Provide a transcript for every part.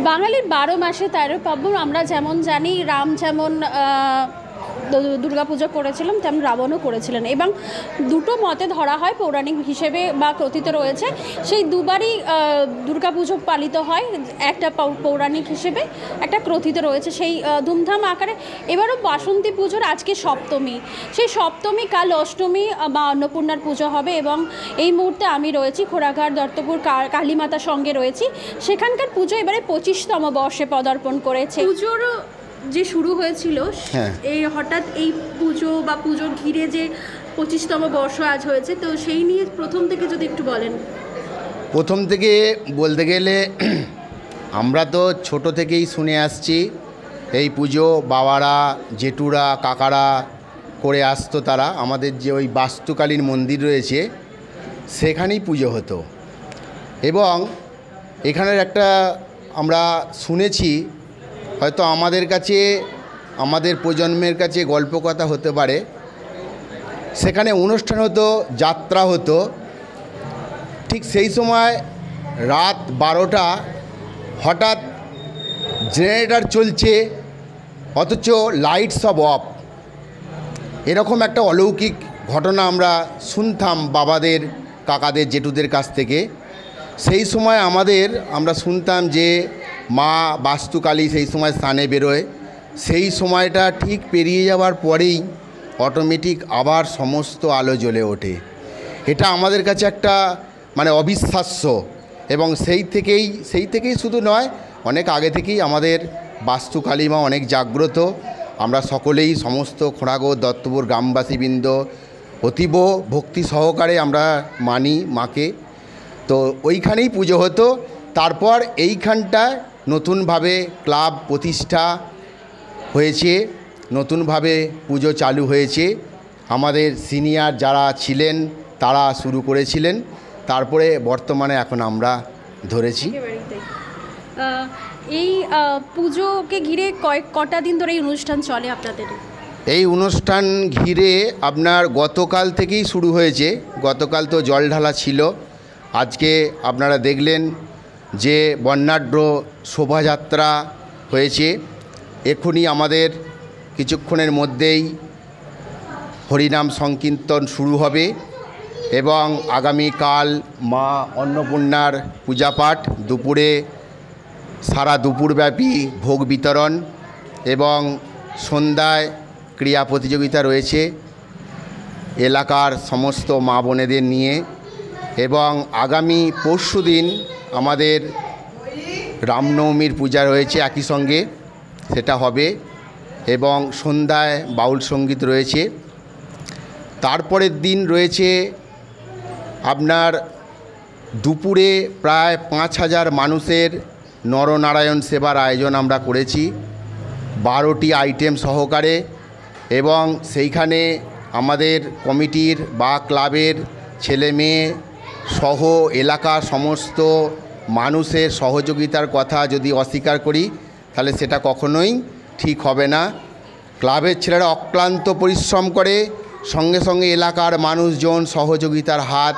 বাঙালির 12 মাসে 13 পার্বণ। আমরা যেমন জানি রাম যেমন দুর্গাপুজো করেছিলেন তেমন রাবণও করেছিলেন, এবং দুটো মতে ধরা হয় পৌরাণিক হিসেবে বা কথিত রয়েছে সেই দুবারই দুর্গাপুজো পালিত হয়, একটা পৌরাণিক হিসেবে একটা কথিত রয়েছে সেই ধুমধাম আকারে। এবারও বাসন্তী পুজোর আজকে সপ্তমী, সেই সপ্তমী কাল অষ্টমী বা অন্নপূর্ণার পুজো হবে, এবং এই মুহূর্তে আমি রয়েছি খোড়াঘাট দত্তপুর কালীমাতার সঙ্গে রয়েছি। সেখানকার পুজো এবারে 25তম বর্ষে পদার্পণ করেছে। পুজোর যে শুরু হয়েছিল এই হঠাৎ এই পুজো বা পুজোর ঘিরে যে 25তম বর্ষ আজ হয়েছে, তো সেই নিয়ে প্রথম থেকে যদি একটু বলেন। প্রথম থেকে বলতে গেলে আমরা তো ছোট থেকেই শুনে আসছি এই পুজো বাবারা জেঠুরা কাকারা করে আসতো, তারা আমাদের যে ওই বাস্তুকালীন মন্দির রয়েছে সেখানেই পুজো হতো। এবং এখানের একটা আমরা শুনেছি, হয়তো আমাদের কাছে আমাদের প্রজন্মের কাছে গল্প কথা হতে পারে, সেখানে অনুষ্ঠান হতো, যাত্রা হতো। ঠিক সেই সময় রাত 12টা হঠাৎ জেনারেটর চলছে অথচ লাইট সব অফ, এরকম একটা অলৌকিক ঘটনা আমরা শুনতাম বাবাদের কাকাদের জেঠুদের কাছ থেকে। সেই সময় আমরা শুনতাম যে মা বাস্তুকালী সেই সময় স্নানে বেরোয়, সেই সময়টা ঠিক পেরিয়ে যাওয়ার পরেই অটোমেটিক আবার সমস্ত আলো জ্বলে ওঠে। এটা আমাদের কাছে একটা অবিশ্বাস্য, এবং সেই থেকেই শুধু নয়, অনেক আগে থেকেই আমাদের বাস্তুকালী মা অনেক জাগ্রত। আমরা সকলেই সমস্ত খোড়াগড় দত্তপুর গ্রামবাসীবৃন্দ অতীব ভক্তি সহকারে আমরা মানি মাকে। তো ওইখানেই পুজো হতো। তারপর এইখানটায় নতুনভাবে ক্লাব প্রতিষ্ঠা হয়েছে, নতুনভাবে পুজো চালু হয়েছে। আমাদের সিনিয়র যারা ছিলেন তারা শুরু করেছিলেন, তারপরে বর্তমানে এখন আমরা ধরেছি। এই পুজোকে ঘিরে কটা দিন ধরে এই অনুষ্ঠান চলে আপনাদের? এই অনুষ্ঠান ঘিরে আপনার গতকাল থেকেই শুরু হয়েছে। গতকাল তো জল ঢালা ছিল, আজকে আপনারা দেখলেন যে বর্ণাঢ্য শোভাযাত্রা হয়েছে। এখনই আমাদের কিছুক্ষণের মধ্যেই হরিনাম সংকীর্তন শুরু হবে, এবং আগামীকাল মা অন্নপূর্ণার পূজাপাঠ, দুপুরে সারা দুপুরব্যাপী ভোগ বিতরণ, এবং সন্ধ্যায় ক্রীড়া প্রতিযোগিতা রয়েছে এলাকার সমস্ত মা বোনেদের নিয়ে। এবং আগামী পরশুদিন আমাদের রামনবমীর পূজা রয়েছে একই সঙ্গে, সেটা হবে, এবং সন্ধ্যায় বাউল সঙ্গীত রয়েছে। তারপরের দিন রয়েছে আপনার দুপুরে প্রায় 5000 মানুষের নরনারায়ণ সেবার আয়োজন আমরা করেছি 12টি আইটেম সহকারে, এবং সেইখানে আমাদের কমিটির বা ক্লাবের ছেলে মেয়ে সহ এলাকার সমস্ত মানুষের সহযোগিতার কথা যদি অস্বীকার করি তাহলে সেটা কখনোই ঠিক হবে না। ক্লাবের ছেলেরা অক্লান্ত পরিশ্রম করে, সঙ্গে সঙ্গে এলাকার মানুষজন সহযোগিতার হাত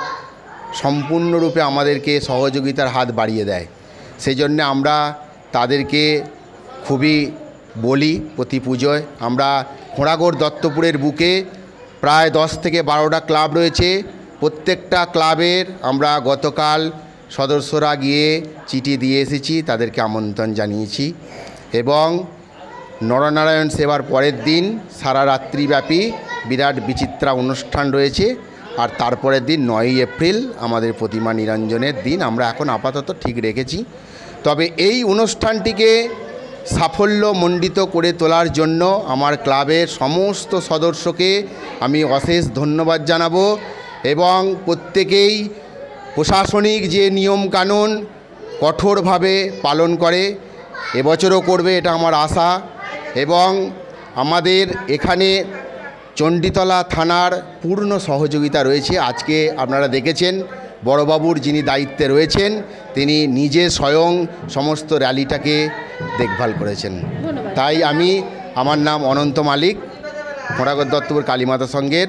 সম্পূর্ণরূপে আমাদেরকে সহযোগিতার হাত বাড়িয়ে দেয়। সেই জন্যে আমরা তাদেরকে খুবই বলি। প্রতি পুজোয় আমরা খোড়াগড় দত্তপুরের বুকে প্রায় 10 থেকে 12টা ক্লাব রয়েছে, প্রত্যেকটা ক্লাবের আমরা গতকাল সদস্যরা গিয়ে চিঠি দিয়ে এসেছি, তাদেরকে আমন্ত্রণ জানিয়েছি। এবং নরনারায়ণ সেবার পরের দিন সারা রাত্রিব্যাপী বিরাট বিচিত্রা অনুষ্ঠান রয়েছে, আর তারপরের দিন 9ই এপ্রিল আমাদের প্রতিমা নিরঞ্জনের দিন আমরা এখন আপাতত ঠিক রেখেছি। তবে এই অনুষ্ঠানটিকে সাফল্যমণ্ডিত করে তোলার জন্য আমার ক্লাবের সমস্ত সদস্যকে আমি অশেষ ধন্যবাদ জানাবো, এবং প্রত্যেকেই প্রশাসনিক যে নিয়মকানুন কঠোরভাবে পালন করে, এবছরও করবে এটা আমার আশা। এবং আমাদের এখানে চণ্ডীতলা থানার পূর্ণ সহযোগিতা রয়েছে। আজকে আপনারা দেখেছেন বড়বাবুর যিনি দায়িত্বে রয়েছেন তিনি নিজে স্বয়ং সমস্ত র্যালিটাকে দেখভাল করেছেন। তাই আমার নাম অনন্ত মালিক, খোড়াগড় দত্তপুর কালীমাতা সংঘের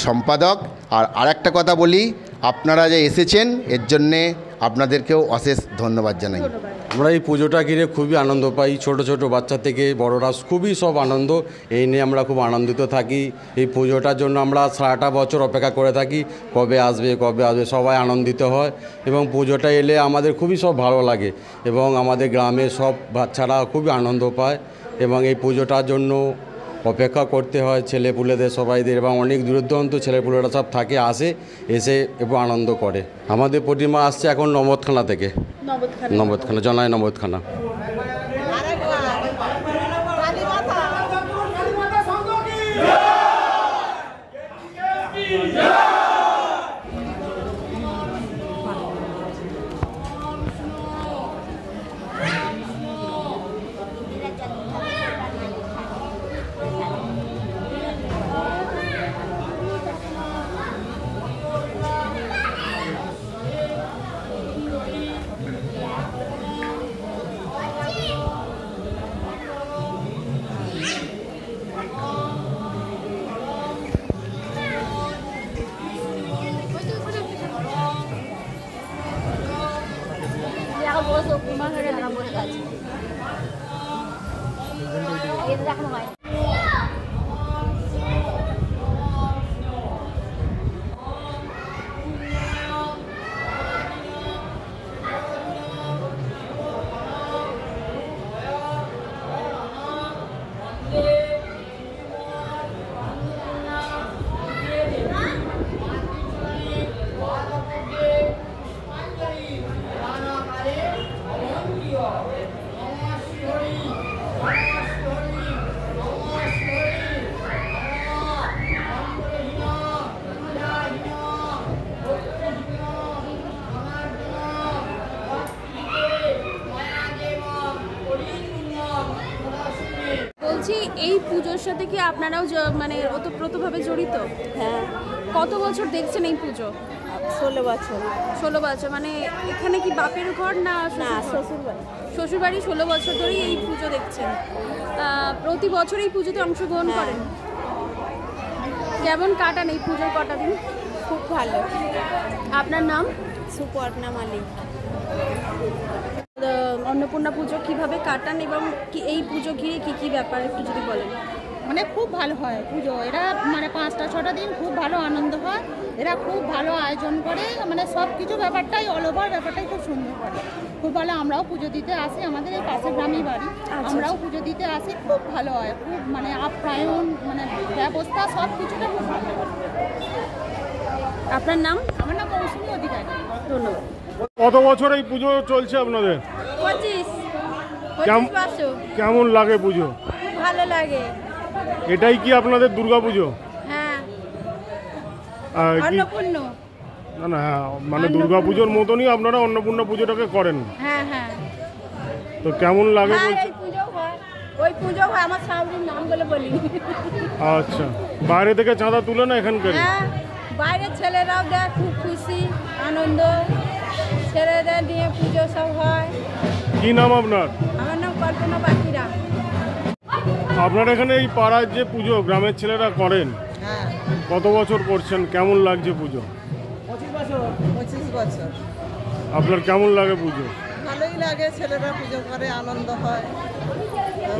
সম্পাদক। আর আরেকটা কথা বলি, আপনারা যে এসেছেন এর জন্যে আপনাদেরকেও অশেষ ধন্যবাদ জানাই। আমরা এই পুজোটা ঘিরে খুবই আনন্দ পাই, ছোট ছোট বাচ্চা থেকে বড়রা খুবই সব আনন্দ, এই নিয়ে আমরা খুব আনন্দিত থাকি। এই পুজোটার জন্য আমরা সারাটা বছর অপেক্ষা করে থাকি, কবে আসবে কবে আসবে, সবাই আনন্দিত হয় এবং পুজোটা এলে আমাদের খুবই সব ভালো লাগে এবং আমাদের গ্রামের সব বাচ্চারা খুবই আনন্দ পায় এবং এই পুজোটার জন্য অপেক্ষা করতে হয় ছেলেপুলেদের সবাইদের এবং অনেক দূরদূরান্ত ছেলেপুলেরা সব থাকে, আসে, এসে এবং আনন্দ করে। আমাদের প্রতিমা আসছে এখন নবতখানা থেকে, নবতখানা জনায় নবতখানা। বলছি এই পুজোর সাথে কি আপনারাও মানে ওতপ্রোতভাবে জড়িত? হ্যাঁ, কত বছর দেখছেন এই পুজো? 16 বছর। 16 বছর, মানে এখানে কি বাপের ঘর না না, শ্বশুরবাড়ি? শ্বশুরবাড়ি। শ্বশুরবাড়ি 16 বছর ধরেই এই পুজো দেখছেন। প্রতি বছর এই পুজোতে অংশগ্রহণ করেন? কেমন কাটান এই পুজোর কটা দিন? খুব ভালো। আপনার নাম? সুপর্ণা মালিক। অন্নপূর্ণা পুজো কিভাবে কাটান এবং কি এই পুজো ঘিরে কি কি ব্যাপার একটু যদি বলেন। মানে খুব ভালো হয় পুজো, এরা মানে 5টা-6টা দিন খুব ভালো আনন্দ হয়, এরা খুব ভালো আয়োজন করে, মানে সব কিছু ব্যাপারটাই অল ওভার ব্যাপারটাই খুব সুন্দর করে, খুব ভালো। আমরাও পুজো দিতে আসি, আমাদের এই পাশে গ্রামেই বাড়ি, আমরাও পুজো দিতে আসি, খুব ভালো হয়, খুব মানে আপ্যায়ন, মানে ব্যবস্থা সব কিছুটা খুব ভালো। আপনার নাম? আমার নাম মৌসুমী অধিকারী। ধন্যবাদ। কত বছর এই পুজো চলছে আপনাদের? 25 বছর। কেমন লাগে পুজো? ভালো লাগে। এটাই কি আপনাদের দুর্গা পুজো? হ্যাঁ, কি- অন্নপূর্ণ। না না, মানে দুর্গা পুজোর মতনই আপনারা অন্নপূর্ণা পুজোটাকে করেন, হ্যাঁ হ্যাঁ, তো কেমন লাগে বলছে? এই পুজো হয়, ওই পুজো হয়, আমার শাশুড়ির নাম বলে বলি। আচ্ছা, বাইরে থেকে চাঁদা তুলে না এখানকার? হ্যাঁ, বাইরের ছেলেরাও দেয়, খুব খুশি আনন্দ, ছেলেদের নিয়ে পুজো সব হয়। কি নাম আপনার? আমার নাম কল্পনা বাকিরা। আপনার এখানে এই পাড়ার যে পুজো গ্রামের ছেলেরা করেন, কত বছর করছেন? কেমন লাগছে পুজো? 25 বছর। আপনার কেমন লাগে পুজো? ভালোই লাগে, ছেলেরা পুজো করে, আনন্দ হয়।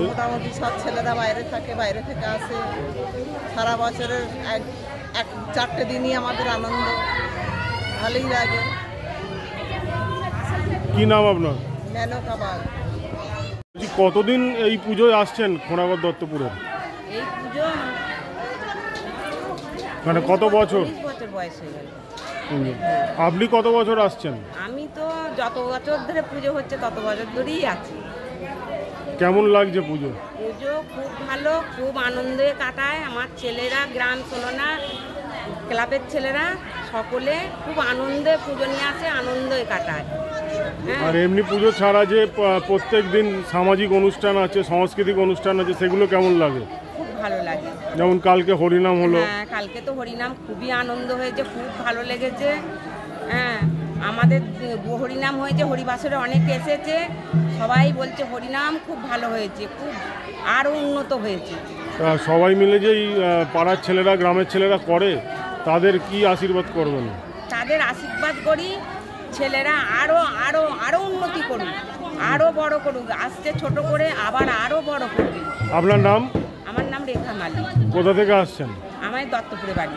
মোটামুটি সব ছেলেরা বাইরে থাকে, বাইরে থেকে আসে। সারা বছরের এক 4টে দিনই আমাদের আনন্দ, ভালোই লাগে। কি নাম আপনার? মেনকা বাগ। কতদিন এই পুজোয় আসছেন খোনাগর দত্তপুরের? এই পুজো মানে কত বছর? 20 বছর বয়স হয়ে গেল। আপনি কত বছর আসছেন? আমি তো যত বছর ধরে পুজো হচ্ছে তত বছর ধরেই আছি। কেমন লাগছে পুজো? পুজো খুব ভালো, খুব আনন্দে কাটায় আমার ছেলেরা, গ্রাম সোলনা ক্লাবের ছেলেরা সকলে খুব আনন্দে পুজো নিয়ে আসে, আনন্দে কাটায়। আর এমনি পুজো ছাড়া যে প্রত্যেক দিন সামাজিক অনুষ্ঠান আছে, সাংস্কৃতিক অনুষ্ঠান আছে, সেগুলো কেমন লাগে? খুব ভালো লাগে। যেমন কালকে হরিনাম হলো। হ্যাঁ, কালকে তো হরিনাম খুবই আনন্দ হয়েছে, খুব ভালো লেগেছে। হ্যাঁ, আমাদের হরিনাম হয়েছে, হরিবাসরে অনেকে এসেছে, সবাই বলছে হরিনাম খুব ভালো হয়েছে, খুব আরও উন্নত হয়েছে। সবাই মিলে যেই পাড়ার ছেলেরা, গ্রামের ছেলেরা করে, তাদের কি আশীর্বাদ করবেন? তাদের আশীর্বাদ করি ছেলেরা আরও আরও আরও উন্নতি করুক, আরো বড় করুক, আসছে ছোট করে আবার আরো বড় করবে। আপনার নাম? আমার নাম রেখা মালিক। কোথা থেকে আসছেন? আমার দত্তপুরে বাড়ি।